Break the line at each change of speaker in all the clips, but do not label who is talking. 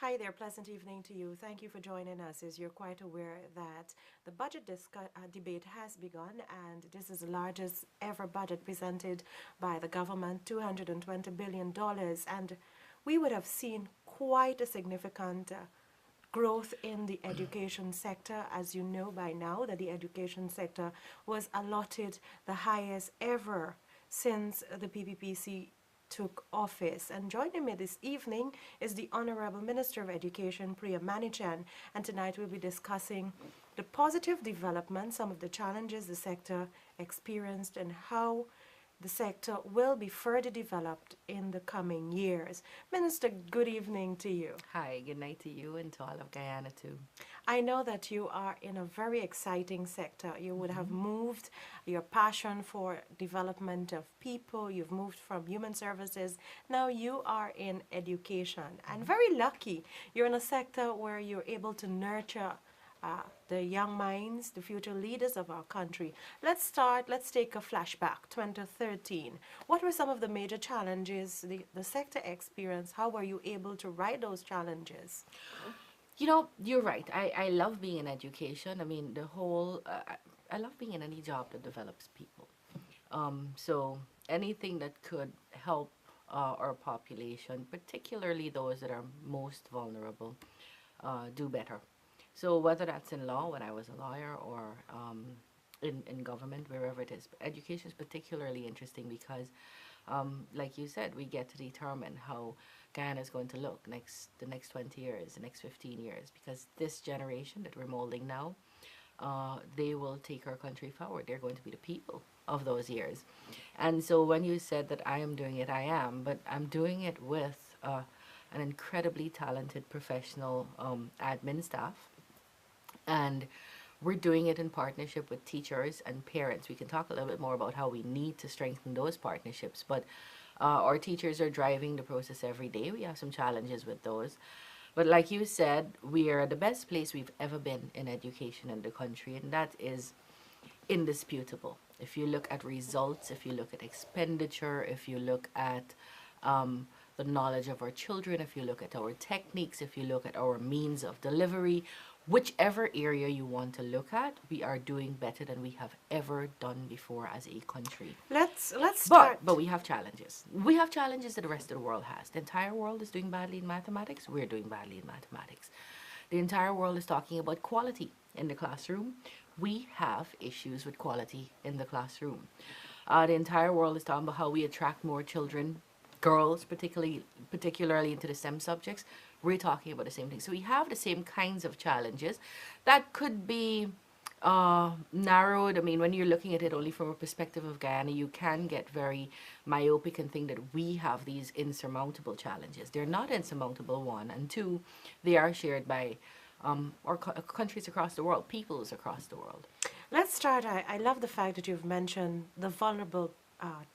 Hi there, pleasant evening to you. Thank you for joining us. As you're quite aware that the debate has begun, and this is the largest ever budget presented by the government, $220 billion. And we would have seen quite a significant growth in the education sector. As you know by now, that the education sector was allotted the highest ever since the PPPC took office. And joining me this evening is the Honorable Minister of Education, Priya Manickchand, and tonight we'll be discussing the positive developments, some of the challenges the sector experienced, and how the sector will be further developed in the coming years. Minister, good evening to you.
Hi, good night to you and to all of Guyana too.
I know that you are in a very exciting sector. You would have moved your passion for development of people. You've moved from human services. Now you are in education. And very lucky, you're in a sector where you're able to nurture the young minds, the future leaders of our country. Let's take a flashback, 2013. What were some of the major challenges the sector experienced? How were you able to ride those challenges?
You know, you're right. I love being in education. I mean, I love being in any job that develops people. So anything that could help our population, particularly those that are most vulnerable, do better. So whether that's in law, when I was a lawyer, or in government, wherever it is, education is particularly interesting because, like you said, we get to determine how Guyana is going to look the next 20 years, the next 15 years, because this generation that we're molding now, they will take our country forward. They're going to be the people of those years. And so when you said that I am doing it, I am, but I'm doing it with an incredibly talented professional admin staff, and we're doing it in partnership with teachers and parents. We can talk a little bit more about how we need to strengthen those partnerships, but our teachers are driving the process every day. We have some challenges with those. But like you said, we are the best place we've ever been in education in the country, and that is indisputable. If you look at results, if you look at expenditure, if you look at the knowledge of our children, if you look at our techniques, if you look at our means of delivery, whichever area you want to look at, we are doing better than we have ever done before as a country.
Let's
But
start.
but we have challenges. We have challenges that the rest of the world has. The entire world is doing badly in mathematics. We're doing badly in mathematics. The entire world is talking about quality in the classroom. We have issues with quality in the classroom. The entire world is talking about how we attract more children, girls particularly into the STEM subjects. We're talking about the same thing. So we have the same kinds of challenges that could be narrowed. I mean, when you're looking at it only from a perspective of Guyana, you can get very myopic and think that we have these insurmountable challenges. They're not insurmountable, one, and two, they are shared by countries across the world, peoples across the world.
Let's start. I love the fact that you've mentioned the vulnerable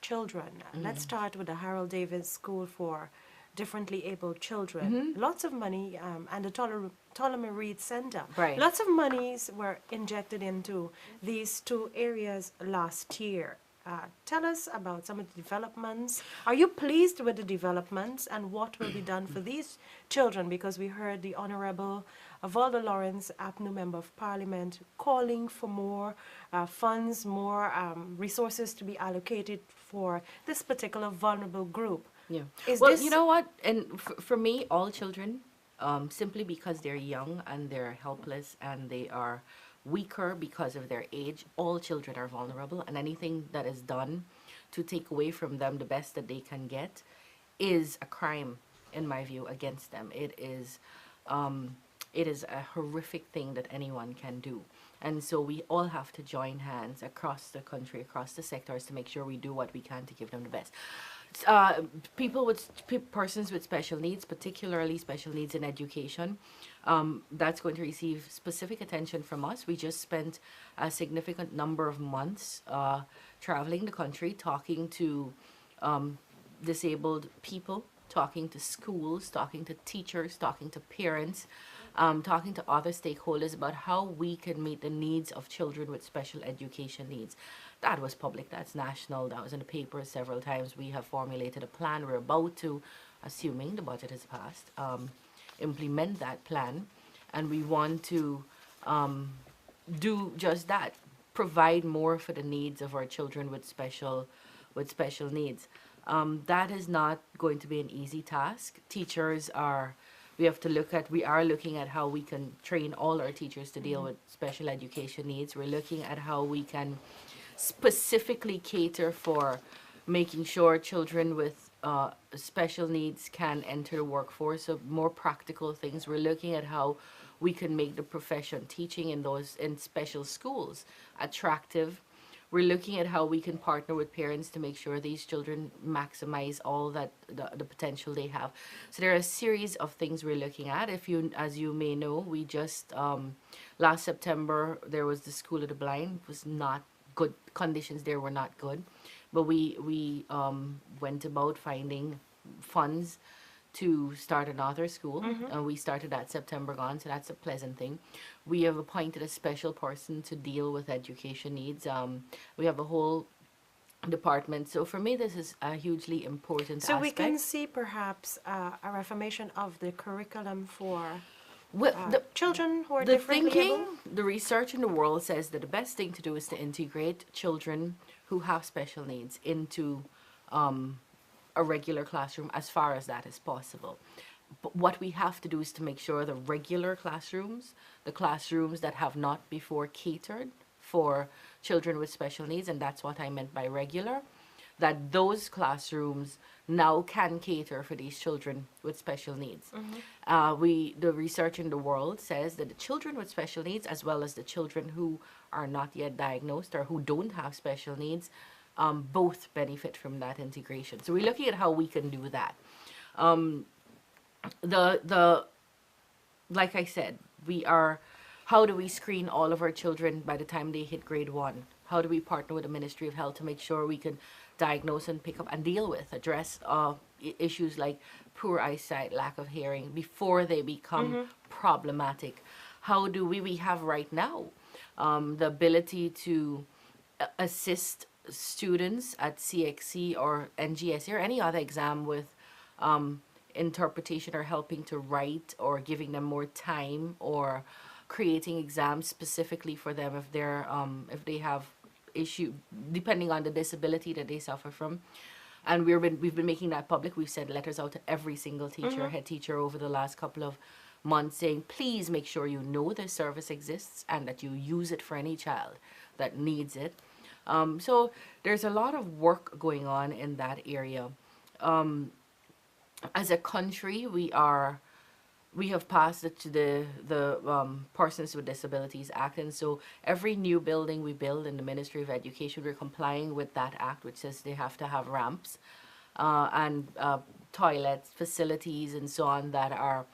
children. Let's start with the Harold Davis School for Differently Abled Children. Lots of money, and the Ptolemy Reed Center.
Right.
Lots of monies were injected into these two areas last year. Tell us about some of the developments. Are you pleased with the developments and what will be done for these children? Because we heard the Honorable Valda Lawrence, APNU Member of Parliament, calling for more funds, more resources to be allocated for this particular vulnerable group.
Yeah.
Is
Well,
this
you know what? And for me, all children, simply because they're young and they're helpless and they are weaker because of their age, all children are vulnerable, and anything that is done to take away from them the best that they can get is a crime, in my view, against them. Um, it is a horrific thing that anyone can do. And so we all have to join hands across the country, across the sectors, to make sure we do what we can to give them the best. uh, Persons with special needs, particularly special needs in education, that's going to receive specific attention from us. We just spent a significant number of months traveling the country, talking to disabled people, talking to schools, talking to teachers, talking to parents, talking to other stakeholders about how we can meet the needs of children with special education needs. That was public, that's national, that was in the papers several times. We have formulated a plan. We're about to, assuming the budget is passed, implement that plan, and we want to do just that, provide more for the needs of our children with special needs. That is not going to be an easy task. Teachers are, we are looking at how we can train all our teachers to deal with special education needs. We're looking at how we can specifically cater for making sure children with special needs can enter the workforce. So more practical things. We're looking at how we can make the profession teaching in special schools attractive. We're looking at how we can partner with parents to make sure these children maximize all that the potential they have. So there are a series of things we're looking at. If you, as you may know, we just last September there was the School of the Blind. It was not good. Conditions there were not good, but we went about finding funds to start another school, and we started that September gone, so that's a pleasant thing. We have appointed a special person to deal with education needs. We have a whole department. So for me, this is a hugely important
So we can
aspect.
see perhaps a reformation of the curriculum for
Well,
children who are
the
differently
thinking,
able?
the research in the world says that the best thing to do is to integrate children who have special needs into a regular classroom as far as that is possible. But what we have to do is to make sure the regular classrooms, the classrooms that have not before catered for children with special needs, and that's what I meant by regular, that those classrooms now can cater for these children with special needs. The research in the world says that the children with special needs, as well as the children who are not yet diagnosed or who don't have special needs, both benefit from that integration. So we're looking at how we can do that. The like I said, how do we screen all of our children by the time they hit grade 1? How do we partner with the Ministry of Health to make sure we can diagnose and pick up and address issues like poor eyesight, lack of hearing before they become problematic? How do we have right now the ability to assist students at CXC or NGSE or any other exam with interpretation, or helping to write, or giving them more time, or creating exams specifically for them if they have issue depending on the disability that they suffer from. And we've been making that public. We've sent letters out to every single teacher, head teacher, over the last couple of months, saying please make sure you know this service exists and that you use it for any child that needs it. So there's a lot of work going on in that area. As a country, we have passed the Persons with Disabilities Act, and so every new building we build in the Ministry of Education, we're complying with that act, which says they have to have ramps and toilets, facilities, and so on that are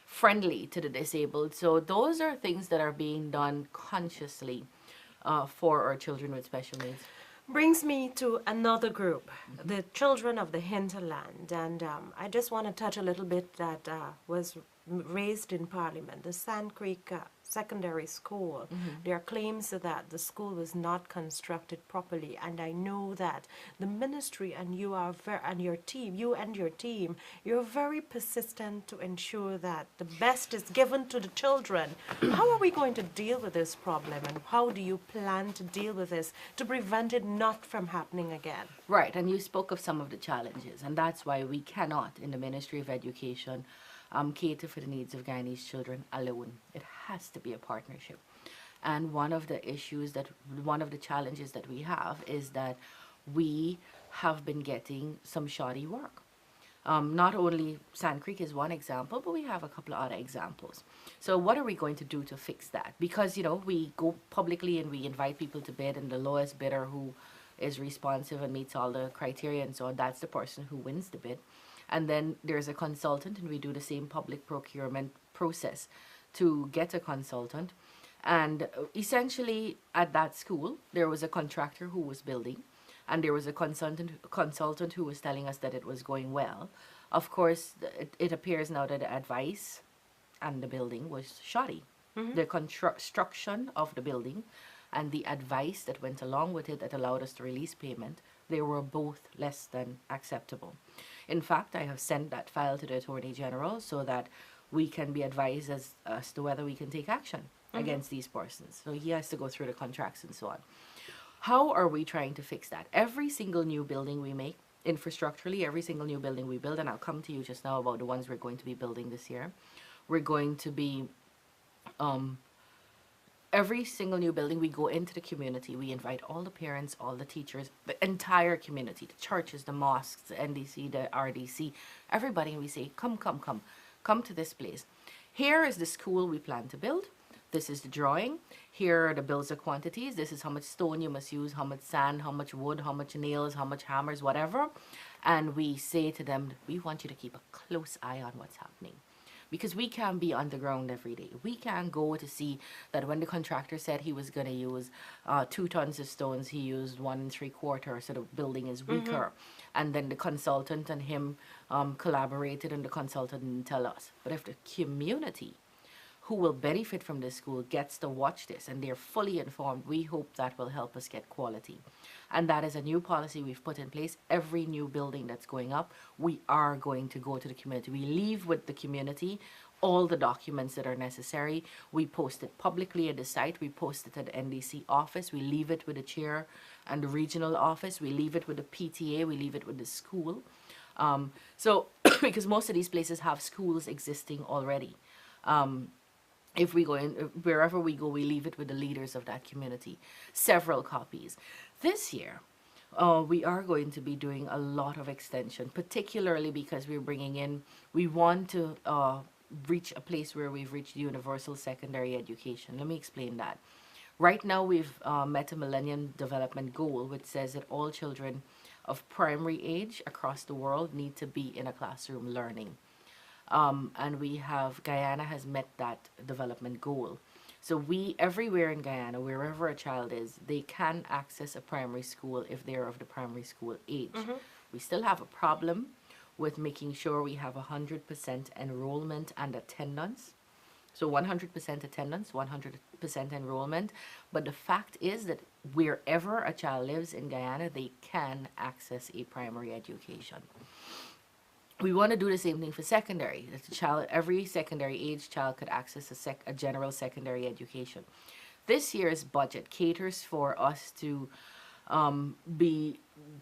friendly to the disabled. So those are things that are being done consciously for our children with special needs.
Brings me to another group, the children of the hinterland. And I just want to touch a little bit that was raised in Parliament, the Sand Creek Secondary School. There are claims that the school was not constructed properly, and I know that the ministry and you and your team, you're very persistent to ensure that the best is given to the children. How are we going to deal with this problem, and how do you plan to deal with this to prevent it not from happening again?
Right, and you spoke of some of the challenges, and that's why we cannot, in the Ministry of Education, cater for the needs of Guyanese children alone. It has to be a partnership. And one of the challenges that we have is that we have been getting some shoddy work. Not only Sand Creek is one example, but we have a couple of other examples. So what are we going to do to fix that? Because, we go publicly and we invite people to bid, and the lowest bidder who is responsive and meets all the criteria and so on, that's the person who wins the bid. And then there's a consultant, and we do the same public procurement process to get a consultant. And essentially at that school, there was a contractor who was building, and there was a consultant who was telling us that it was going well. Of course, it appears now that the advice and the building was shoddy. The construction of the building and the advice that went along with it that allowed us to release payment, they were both less than acceptable. In fact, I have sent that file to the Attorney General so that we can be advised as to whether we can take action against these persons. So he has to go through the contracts and so on. How are we trying to fix that? Every single new building we make, infrastructurally, every single new building we build, and I'll come to you just now about the ones we're going to be building this year. We're going to be, every single new building, we go into the community. We invite all the parents, all the teachers, the entire community, the churches, the mosques, the NDC, the RDC, everybody, and we say, come, come, come, come to this place. Here is the school we plan to build. This is the drawing. Here are the bills of quantities. This is how much stone you must use, how much sand, how much wood, how much nails, how much hammers, whatever. And we say to them, we want you to keep a close eye on what's happening. Because we can't be on the ground every day. We can't go to see that when the contractor said he was going to use 2 tons of stones, he used 1 3/4, so the building is weaker. And then the consultant and him collaborated, and the consultant didn't tell us. But if the community who will benefit from this school gets to watch this and they're fully informed, we hope that will help us get quality. And that is a new policy we've put in place. Every new building that's going up, we are going to go to the community. We leave with the community all the documents that are necessary. We post it publicly at the site. We post it at the NDC office. We leave it with the chair and the regional office. We leave it with the PTA. We leave it with the school. So because most of these places have schools existing already. If we go in, wherever we go, we leave it with the leaders of that community. Several copies. This year, we are going to be doing a lot of extension, particularly because we're bringing in, we want to reach a place where we've reached universal secondary education. Let me explain that. Right now, we've met a Millennium Development Goal, which says that all children of primary age across the world need to be in a classroom learning. And we have, Guyana has met that development goal. So we, everywhere in Guyana, wherever a child is, they can access a primary school if they're of the primary school age. We still have a problem with making sure we have 100% enrollment and attendance. So 100% attendance, 100% enrollment. But the fact is that wherever a child lives in Guyana, they can access a primary education. We want to do the same thing for secondary. That the child, every secondary age child could access a general secondary education. This year's budget caters for us to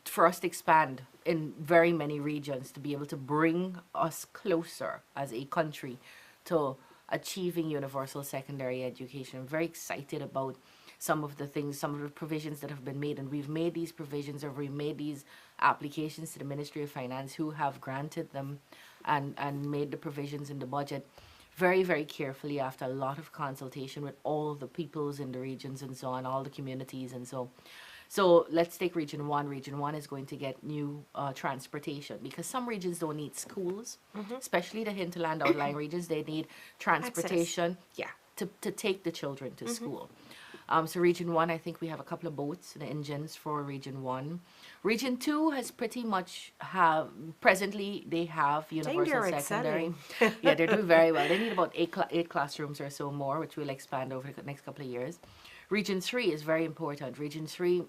for us to expand in very many regions to be able to bring us closer as a country to achieving universal secondary education. I'm very excited about some of the things, some of the provisions that have been made, and we've made these provisions, or we've made these applications to the Ministry of Finance, who have granted them and made the provisions in the budget very, very carefully after a lot of consultation with all the peoples in the regions and so on, all the communities and so. So let's take Region 1. Region 1 is going to get new transportation, because some regions don't need schools, especially the hinterland outlying regions. They need transportation, to take the children to school. So Region 1, I think we have a couple of boats and engines for Region 1. Region 2 has pretty much presently they have universal secondary. Yeah, they're doing very well. They need about eight classrooms or so more, which we'll expand over the next couple of years. Region 3 is very important. Region 3,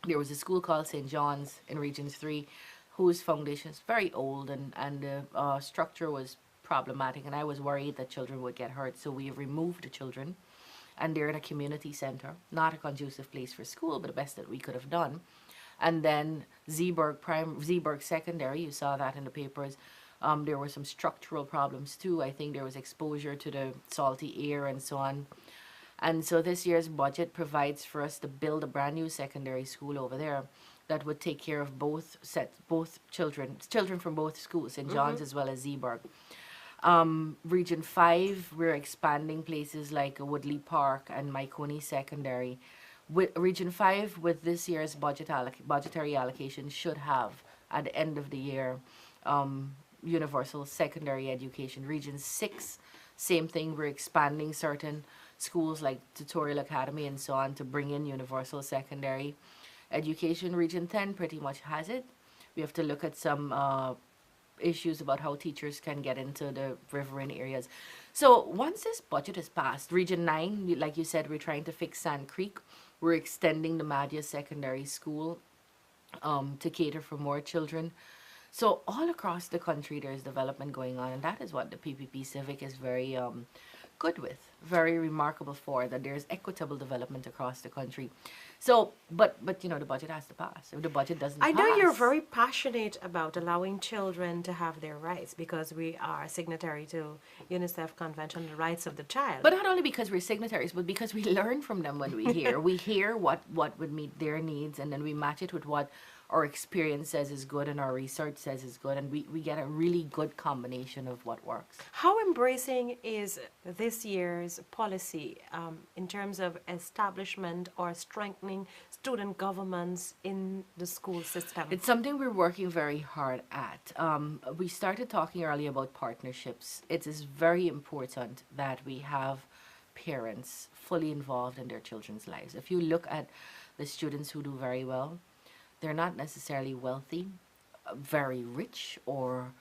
there was a school called St. John's in Region 3, whose foundation is very old, and the structure was problematic, and I was worried that children would get hurt. So we removed the children, and they're in a community center, not a conducive place for school, but the best that we could have done. And then Zeeburg Secondary, you saw that in the papers. There were some structural problems too. I think there was exposure to the salty air and so on. And so this year's budget provides for us to build a brand new secondary school over there that would take care of both children from both schools, St. John's as well as Zeeburg. Region 5, we're expanding places like Woodley Park and Maikoni Secondary. Region 5, with this year's budgetary allocation, should have, at the end of the year, universal secondary education. Region 6, same thing, we're expanding certain schools like Tutorial Academy and so on to bring in universal secondary education. Region 10 pretty much has it. We have to look at some issues about how teachers can get into the riverine areas. So once this budget is passed, Region 9, like you said, we're trying to fix Sand Creek. We're extending the Madhya Secondary School to cater for more children. So all across the country, there's development going on, and that is what the PPP Civic is very good with, very remarkable for, that there's equitable development across the country. So, but the budget has to pass. If the budget doesn't
I know you're
pass,
very passionate about allowing children to have their rights because we are signatory to UNICEF Convention on the Rights of the Child.
but not only because we're signatories, but because we learn from them when we hear. We hear what would meet their needs, and then we match it with what our experience says is good and our research says is good, and we get a really good combination of what works.
How embracing is this year's policy in terms of establishment or strengthening student governments in the school system?
It's something we're working very hard at. We started talking earlier about partnerships. It is very important that we have parents fully involved in their children's lives. If you look at the students who do very well, they're not necessarily wealthy, very rich, or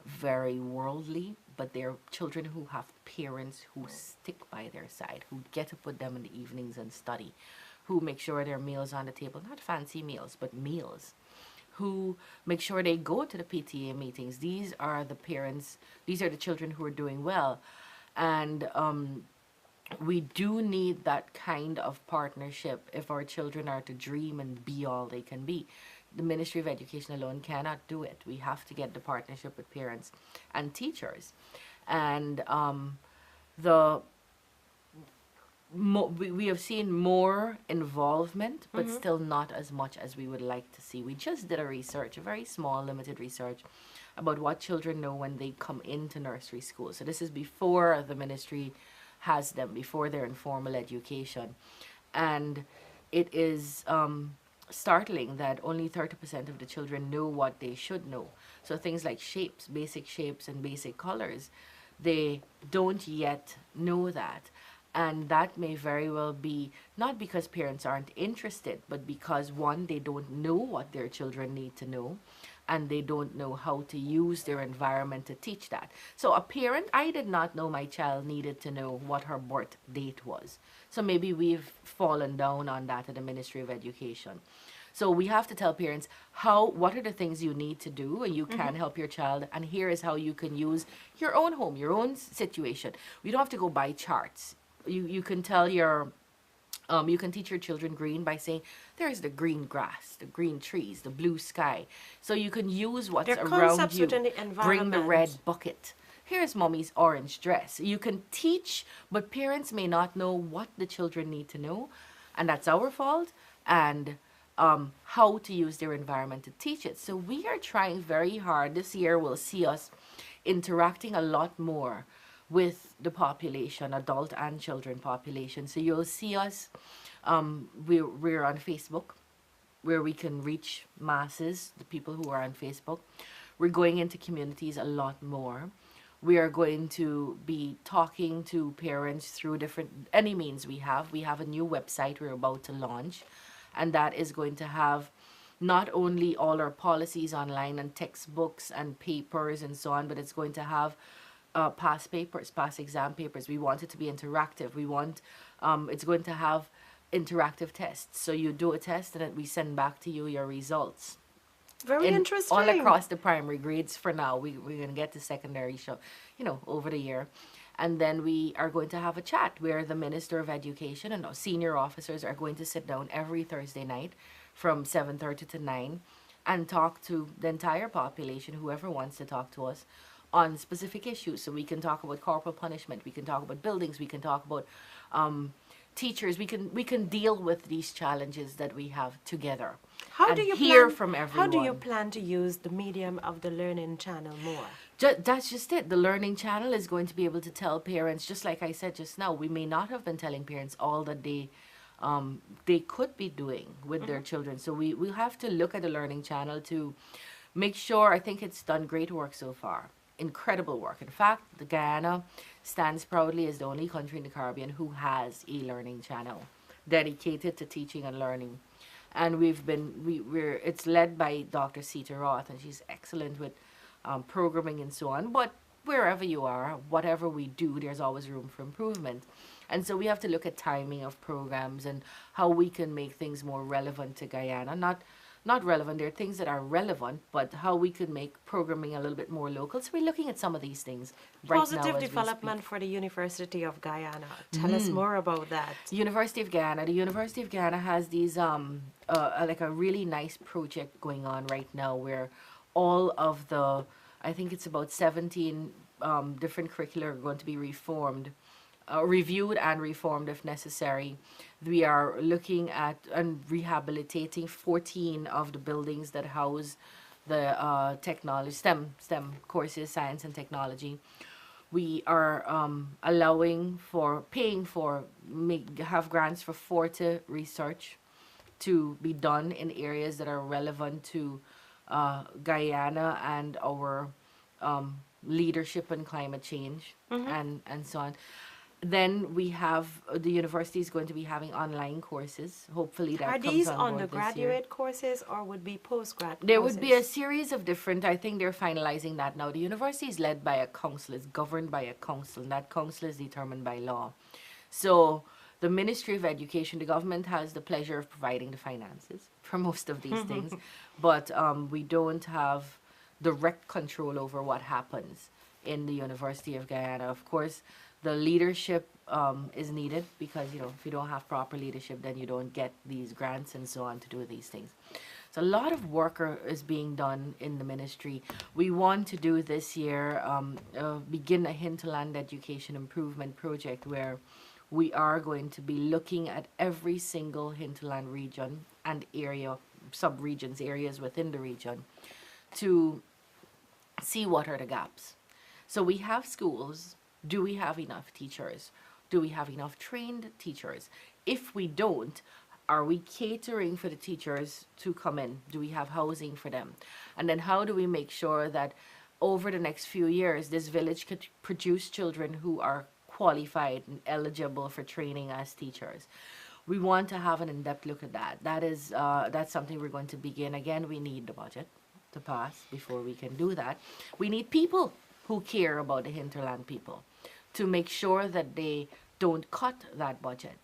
very worldly, but they're children who have parents who stick by their side, who get to put them in the evenings and study, who make sure their meals on the table, not fancy meals, but meals, who make sure they go to the PTA meetings. These are the parents, these are the children who are doing well. And we do need that kind of partnership if our children are to dream and be all they can be. The Ministry of Education alone cannot do it. We have to get the partnership with parents and teachers. And the we have seen more involvement, but still not as much as we would like to see. We just did a research, a very small, limited research, about what children know when they come into nursery school. So this is before the ministry has them, before they're in formal education. And it is startling that only 30% of the children know what they should know. So things like shapes and basic colors, they don't yet know that. And that may very well be not because parents aren't interested, but because, one, they don't know what their children need to know, and they don't know how to use their environment to teach that. So a parent, I did not know my child needed to know what her birth date was. So maybe we've fallen down on that at the Ministry of Education. So we have to tell parents what are the things you need to do, and you can help your child, and here is how you can use your own home, your own situation. We don't have to go by charts. You can tell you can teach your children green by saying, there's the green grass, the green trees, the blue sky. So you can use what's around you.
Within the environment.
Bring the red bucket. Here's mommy's orange dress. You can teach, but parents may not know what the children need to know, and that's our fault, and how to use their environment to teach it. So we are trying very hard. This year will see us interacting a lot more with the population, adult and children population. So you'll see us, we're on Facebook, where we can reach masses, the people who are on Facebook. We're going into communities a lot more. We are going to be talking to parents through any means we have. We have a new website we're about to launch, and that is going to have not only all our policies online and textbooks and papers and so on, but it's going to have past papers, past exam papers. We want it to be interactive. We want, it's going to have interactive tests. So you do a test and then we send back to you your results.
Very interesting.
All across the primary grades for now. We're going to get to secondary over the year. And then we are going to have a chat where the Minister of Education and senior officers are going to sit down every Thursday night from 7:30 to 9 and talk to the entire population, whoever wants to talk to us, on specific issues. So we can talk about corporal punishment, we can talk about buildings, we can talk about teachers, we can deal with these challenges that we have together.
How do you
hear
plan,
from everyone?
How do you plan to use the medium of the Learning Channel more?
That's just it. The Learning Channel is going to be able to tell parents, just like I said just now, we may not have been telling parents all that they could be doing with their children. So we'll have to look at the Learning Channel to make sure. I think it's done great work so far. Incredible work. In fact, the Guyana stands proudly as the only country in the Caribbean who has a Learning Channel dedicated to teaching and learning. And it's led by Dr. Sita Roth, and she's excellent with programming and so on. But wherever you are, whatever we do, there's always room for improvement. And so we have to look at timing of programs and how we can make things more relevant to Guyana, not relevant. There are things that are relevant, but how we could make programming a little bit more local. So we're looking at some of these things right now
Positive
as we speak.
development for the University of Guyana. Tell us more about that.
University of Guyana. The University of Guyana has these like a really nice project going on right now where all of the, I think it's about 17 different curricula are going to be reformed, reviewed and reformed if necessary. We are looking at and rehabilitating 14 of the buildings that house the technology STEM courses, science and technology. We are allowing for paying for have grants for Forte research to be done in areas that are relevant to Guyana and our leadership in climate change and so on. Then we have the university is going to be having online courses. Hopefully that
Are
comes
these
on board this year.
undergraduate courses or would be postgrad
There
courses?
would be a series of different, I think they're finalizing that now. The university is led by a council, it's governed by a council, and that council is determined by law. So the Ministry of Education, the government has the pleasure of providing the finances for most of these things, but we don't have direct control over what happens in the University of Guyana. Of course, the leadership is needed because, you know, if you don't have proper leadership, then you don't get these grants and so on to do these things. So a lot of work is being done in the ministry. We want to do this year, begin a hinterland education improvement project where we are going to be looking at every single hinterland region and area, sub-regions, areas within the region to see what are the gaps. So we have schools. Do we have enough teachers? Do we have enough trained teachers? If we don't, are we catering for the teachers to come in? Do we have housing for them? And then how do we make sure that over the next few years, this village could produce children who are qualified and eligible for training as teachers? We want to have an in-depth look at that. That's something we're going to begin. Again, we need the budget to pass before we can do that. We need people who care about the hinterland people to make sure that they don't cut that budget.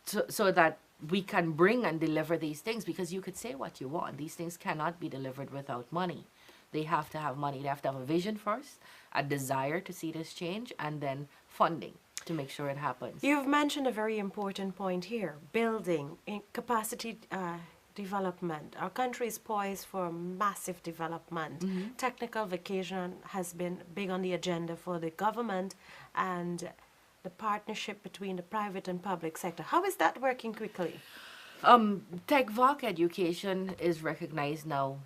So that we can bring and deliver these things, because you could say what you want. These things cannot be delivered without money. They have to have money. They have to have a vision first, a desire to see this change, and then funding to make sure it happens.
You've mentioned a very important point here, building capacity development. Our country is poised for massive development. Technical vacation has been big on the agenda for the government, and the partnership between the private and public sector. How is that working quickly?
TechVoc education is recognized now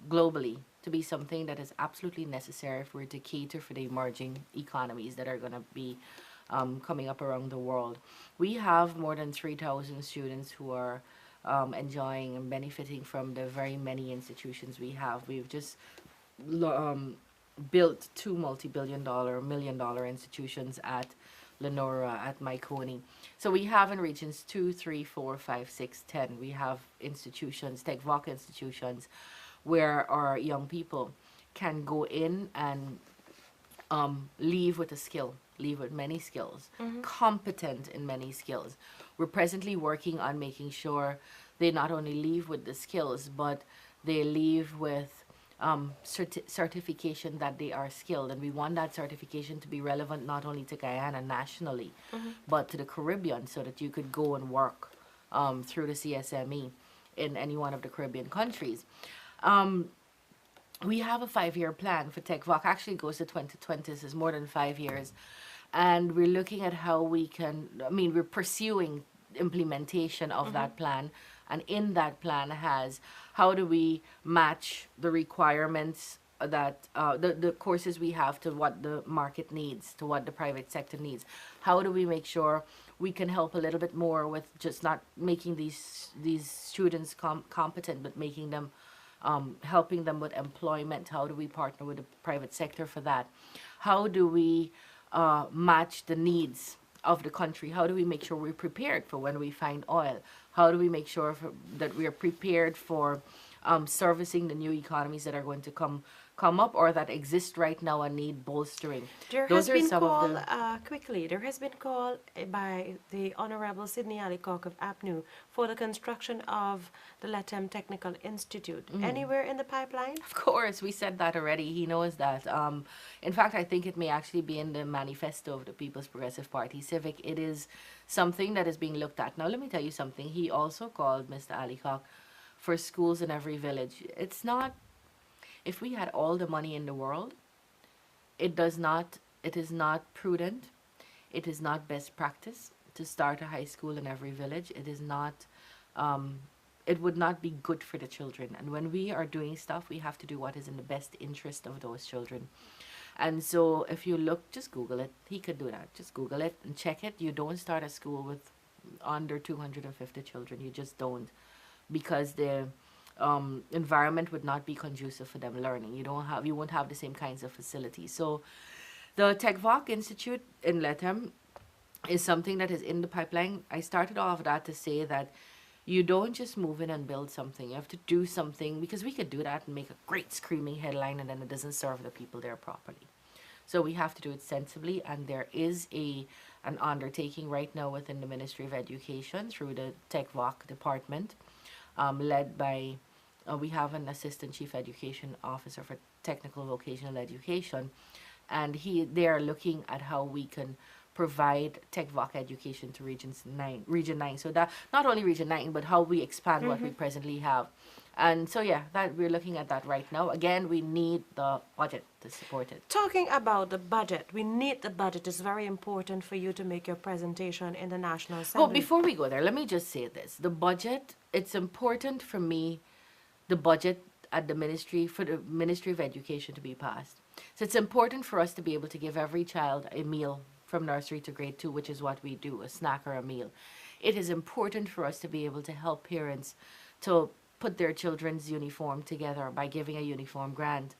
globally to be something that is absolutely necessary for it to cater for the emerging economies that are going to be coming up around the world. We have more than 3,000 students who are enjoying and benefiting from the very many institutions we have. We've just built two multi-billion-dollar, million-dollar institutions at Lenora, at Maikoni. So we have in regions 2, 3, 4, 5, 6, 10. We have institutions, TechVoc institutions, where our young people can go in and leave with a skill, leave with many skills, competent in many skills. We're presently working on making sure they not only leave with the skills, but they leave with certification that they are skilled. And we want that certification to be relevant not only to Guyana nationally, but to the Caribbean, so that you could go and work through the CSME in any one of the Caribbean countries. We have a 5-year plan for TechVoc. Actually, it goes to 2020. This is more than 5 years. And we're looking at how we can, we're pursuing implementation of that plan. And in that plan has how do we match the requirements that the courses we have to what the market needs, to what the private sector needs. How do we make sure we can help a little bit more with just not making these students competent, but making them helping them with employment? How do we partner with the private sector for that? How do we match the needs of the country? How do we make sure we're prepared for when we find oil? How do we make sure that we are prepared for servicing the new economies that are going to come come up or that exist right now and need bolstering.
There has
Those are
been
some of
call
the.
quickly. There has been call by the Honorable Sidney Alicock of APNU for the construction of the Latam Technical Institute. Anywhere in the pipeline?
Of course, we said that already. He knows that. In fact, I think it may actually be in the manifesto of the People's Progressive Party Civic. It is something that is being looked at. Now, let me tell you something. He also called Mr. Alicock for schools in every village. It's not, if we had all the money in the world, it is not prudent, it is not best practice to start a high school in every village. It is not, um, it would not be good for the children. And when we are doing stuff, we have to do what is in the best interest of those children. And so if you look, just Google it. He could do that. Just Google it and check it. You don't start a school with under 250 children. You just don't, because the environment would not be conducive for them learning. You won't have the same kinds of facilities. So the TechVoc Institute in Latam is something that is in the pipeline. I started off that to say that you don't just move in and build something. You have to do something, because we could do that and make a great screaming headline and then it doesn't serve the people there properly. So we have to do it sensibly, and there is an undertaking right now within the Ministry of Education through the TechVoc department, led by, we have an Assistant Chief Education Officer for Technical Vocational Education, and they are looking at how we can provide TechVoc education to Region 9. So that not only Region 9, but how we expand what we presently have. And so yeah, that we're looking at that right now. Again, we need the budget to support it.
Talking about the budget, we need the budget. It's very important for you to make your presentation in the National Assembly.
Well, before we go there, let me just say this. The budget, it's important for me, the budget at the ministry, for the Ministry of Education to be passed. So it's important for us to be able to give every child a meal from nursery to grade 2, which is what we do, a snack or a meal. It is important for us to be able to help parents to put their children's uniform together by giving a uniform grant,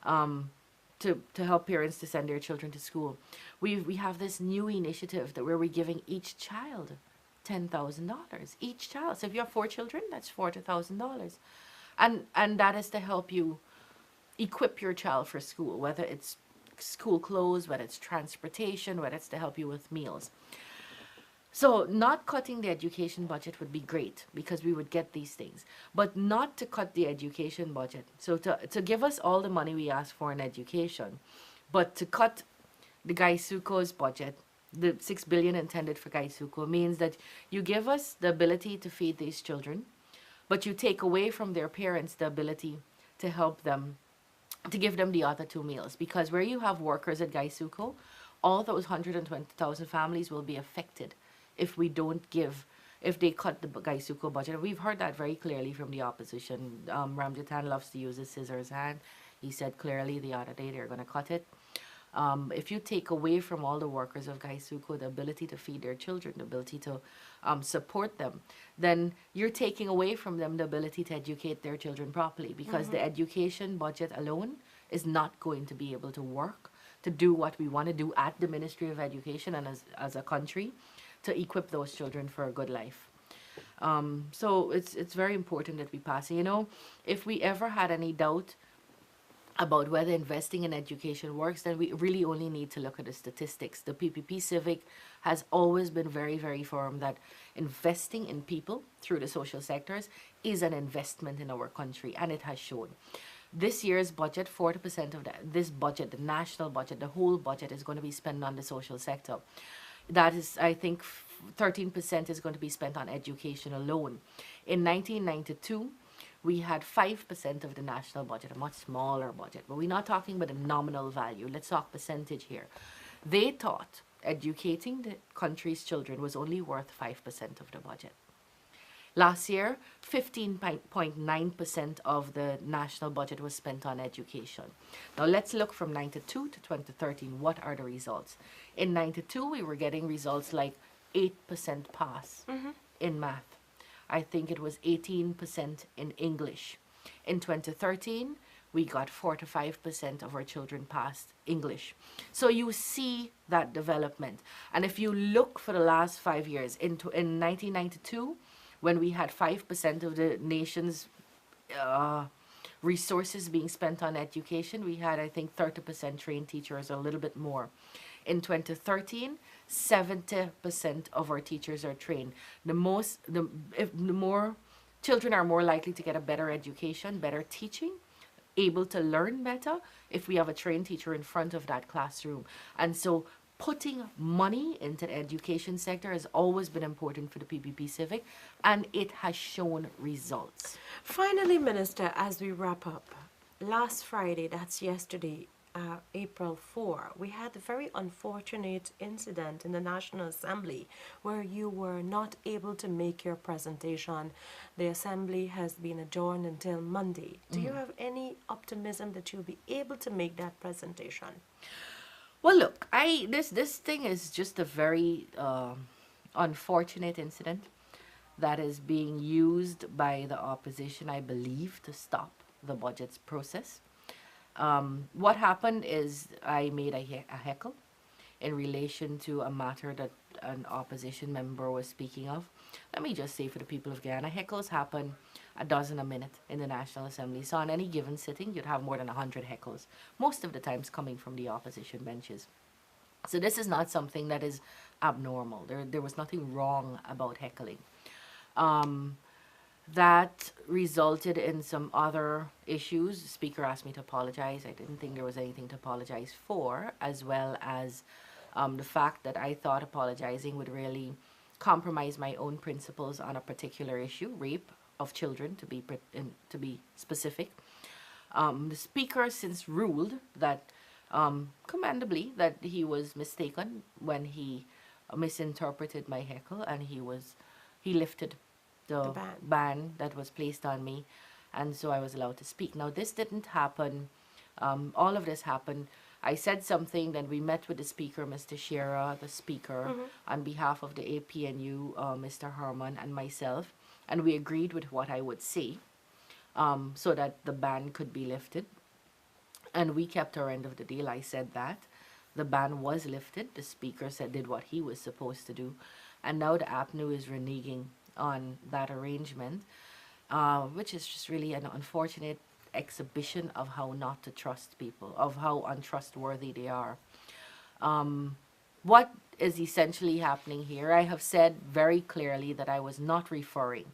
to help parents to send their children to school. We have this new initiative that where we're giving each child $10,000, each child. So if you have 4 children, that's $40,000. And that is to help you equip your child for school, whether it's school clothes, whether it's transportation, whether it's to help you with meals. So not cutting the education budget would be great, because we would get these things, but not to cut the education budget. So to give us all the money we ask for in education, but to cut the Gaisuko's budget, the 6 billion intended for Gaisuko, means that you give us the ability to feed these children, but you take away from their parents the ability to help them, to give them the other 2 meals. Because where you have workers at Gaisuko, all those 120,000 families will be affected if we don't give, if they cut the Gaisuko budget. And we've heard that very clearly from the opposition. Ramjatan loves to use his scissors hand. He said clearly the other day they're going to cut it. If you take away from all the workers of Gaisuko the ability to feed their children, the ability to support them, then you're taking away from them the ability to educate their children properly, because the education budget alone is not going to be able to work to do what we want to do at the Ministry of Education and as a country, to equip those children for a good life. So it's very important that we pass. You know, if we ever had any doubt about whether investing in education works, then we really only need to look at the statistics. The PPP Civic has always been very, very firm that investing in people through the social sectors is an investment in our country, and it has shown. This year's budget, 40% of this budget, the national budget, the whole budget is going to be spent on the social sector. That is, I think, 13% is going to be spent on education alone. In 1992, we had 5% of the national budget, a much smaller budget, but we're not talking about a nominal value. Let's talk percentage here. They thought educating the country's children was only worth 5% of the budget. Last year, 15.9% of the national budget was spent on education. Now let's look from 92 to 2013. What are the results? In 92, we were getting results like 8% pass in math. I think it was 18% in English. In 2013, we got 45% of our children passed English. So you see that development. And if you look for the last 5 years, in 1992, when we had 5% of the nation's resources being spent on education. We had, I think, 30% trained teachers, a little bit more. In 2013, 70% of our teachers are trained. The more children are more likely to get a better education, better teaching, able to learn better if we have a trained teacher in front of that classroom. And so putting money into the education sector has always been important for the PPP Civic, and it has shown results.
Finally, Minister, as we wrap up, last Friday, that's yesterday, April 4, we had a very unfortunate incident in the National Assembly where you were not able to make your presentation. The Assembly has been adjourned until Monday. Do you have any optimism that you'll be able to make that presentation?
Well, look, this thing is just a very unfortunate incident that is being used by the opposition, I believe, to stop the budget's process. What happened is I made a heckle in relation to a matter that an opposition member was speaking of. Let me just say for the people of Guyana, heckles happen a dozen a minute in the National Assembly. So on any given sitting, you'd have more than 100 heckles, most of the times coming from the opposition benches. So this is not something that is abnormal. There was nothing wrong about heckling. That resulted in some other issues. The speaker asked me to apologize. I didn't think there was anything to apologize for, as well as the fact that I thought apologizing would really compromise my own principles on a particular issue, rape of children, to be specific. The speaker since ruled that, commendably, that he was mistaken when he misinterpreted my heckle, and he lifted the ban that was placed on me, and so I was allowed to speak. Now, this didn't happen. All of this happened. I said something, then we met with the speaker, Mr. Shearer, the speaker, on behalf of the APNU, Mr. Herman, and myself, and we agreed with what I would say, so that the ban could be lifted. And we kept our end of the deal. I said that. The ban was lifted. The speaker did what he was supposed to do. And now the APNU is reneging on that arrangement, which is just really an unfortunate exhibition of how not to trust people, of how untrustworthy they are. What is essentially happening here, I have said very clearly that I was not referring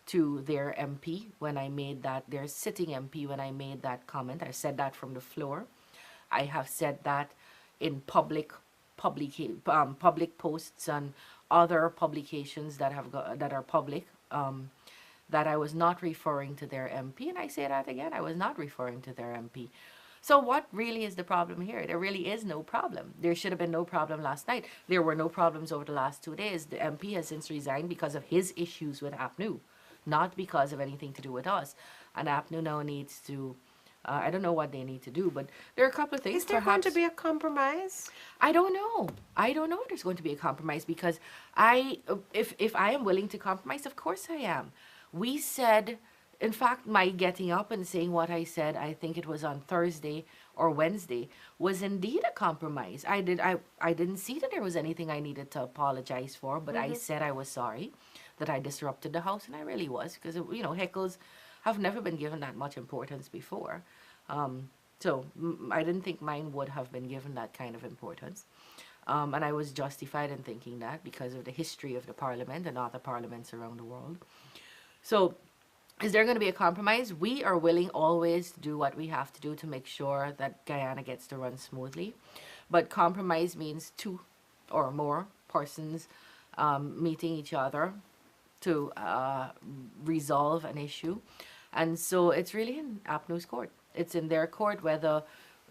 to their MP when I made that, their sitting MP when I made that comment. I said that from the floor. I have said that in public posts and other publications that are public, that I was not referring to their MP, and I say that again, I was not referring to their MP. So what really is the problem here? There really is no problem. There should have been no problem last night. There were no problems over the last 2 days. The MP has since resigned because of his issues with APNU, not because of anything to do with us. And APNU now needs to, I don't know what they need to do, but there are a couple of things.
Is there going to be a compromise?
I don't know. I don't know if there's going to be a compromise, because if I am willing to compromise, of course I am. We said, in fact, my getting up and saying what I said, I think it was on Thursday or Wednesday, was indeed a compromise. I didn't see that there was anything I needed to apologize for, but I said I was sorry that I disrupted the House, and I really was, because, heckles have never been given that much importance before. So I didn't think mine would have been given that kind of importance. And I was justified in thinking that because of the history of the Parliament and other parliaments around the world. So is there going to be a compromise? We are willing always to do what we have to do to make sure that Guyana gets to run smoothly. But compromise means two or more persons meeting each other to resolve an issue. And so it's really in APNU's court. It's in their court whether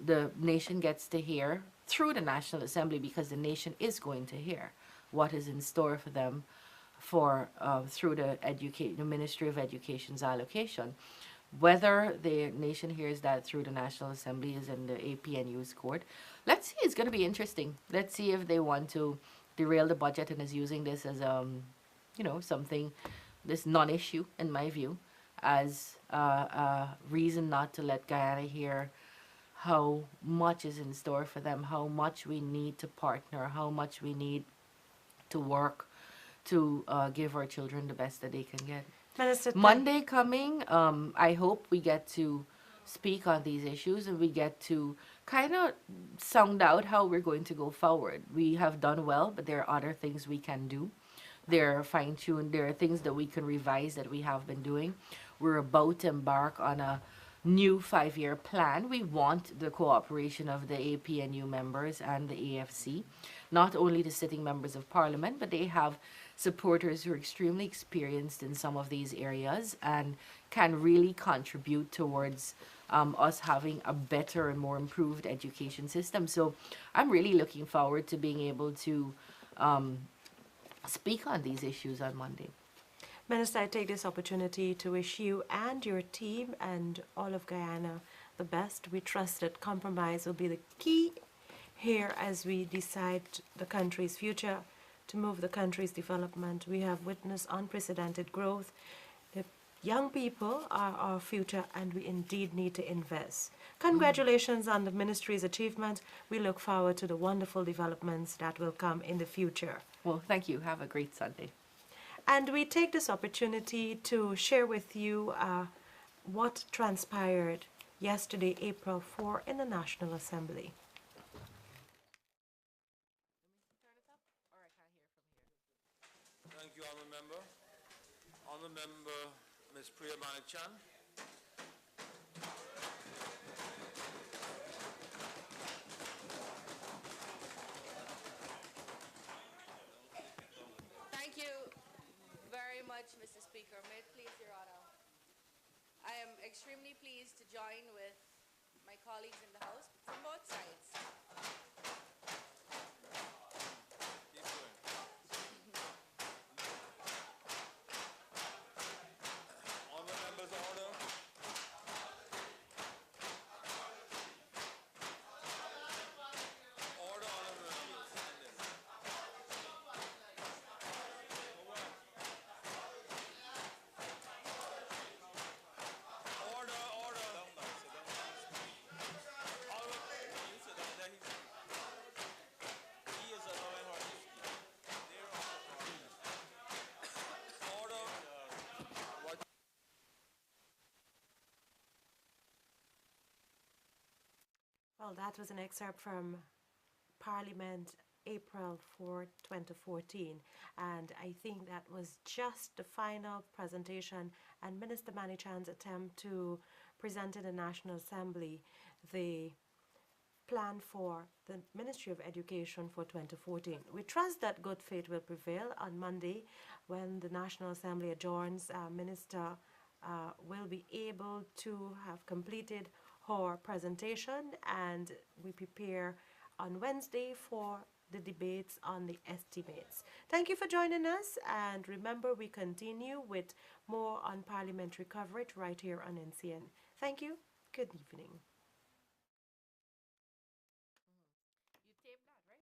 the nation gets to hear through the National Assembly, because the nation is going to hear what is in store for them through the Ministry of Education's allocation. Whether the nation hears that through the National Assembly is in the APNU's court. Let's see. It's going to be interesting. Let's see if they want to derail the budget and is using this as something, this non-issue in my view, as a reason not to let Guyana hear how much is in store for them, how much we need to partner, how much we need to work to give our children the best that they can get.
Minister,
Monday coming, I hope we get to speak on these issues, and we get to kind of sound out how we're going to go forward. We have done well, but there are other things we can do. They're fine tuned. There are things that we can revise that we have been doing. We're about to embark on a new 5 year plan. We want the cooperation of the APNU members and the AFC, not only the sitting members of parliament, but they have supporters who are extremely experienced in some of these areas and can really contribute towards us having a better and more improved education system. So I'm really looking forward to being able to speak on these issues on Monday.
Minister, I take this opportunity to wish you and your team and all of Guyana the best. We trust that compromise will be the key here as we decide the country's future, to move the country's development. We have witnessed unprecedented growth. The young people are our future, and we indeed need to invest. Congratulations on the ministry's achievement. We look forward to the wonderful developments that will come in the future.
Well, thank you. Have a great Sunday.
And we take this opportunity to share with you what transpired yesterday, April 4, in the National Assembly.
Thank you, Honourable Member. Honourable Member, Ms. Priya Manickchand.
Thank you very much, Mr. Speaker. May it please Your Honour, I am extremely pleased to join with my colleagues in the House from both sides.
Keep going. Honourable Members, order. Order, Honourable Members. Order, order. Order.
Well, that was an excerpt from Parliament, April 4, 2014, and I think that was just the final presentation and Minister Manichand's attempt to present in the National Assembly the plan for the Ministry of Education for 2014. We trust that good faith will prevail on Monday when the National Assembly adjourns. Minister will be able to have completed her presentation, and we prepare on Wednesday for the debates on the estimates. Thank you for joining us, and remember, we continue with more on parliamentary coverage right here on NCN. Thank you. Good evening.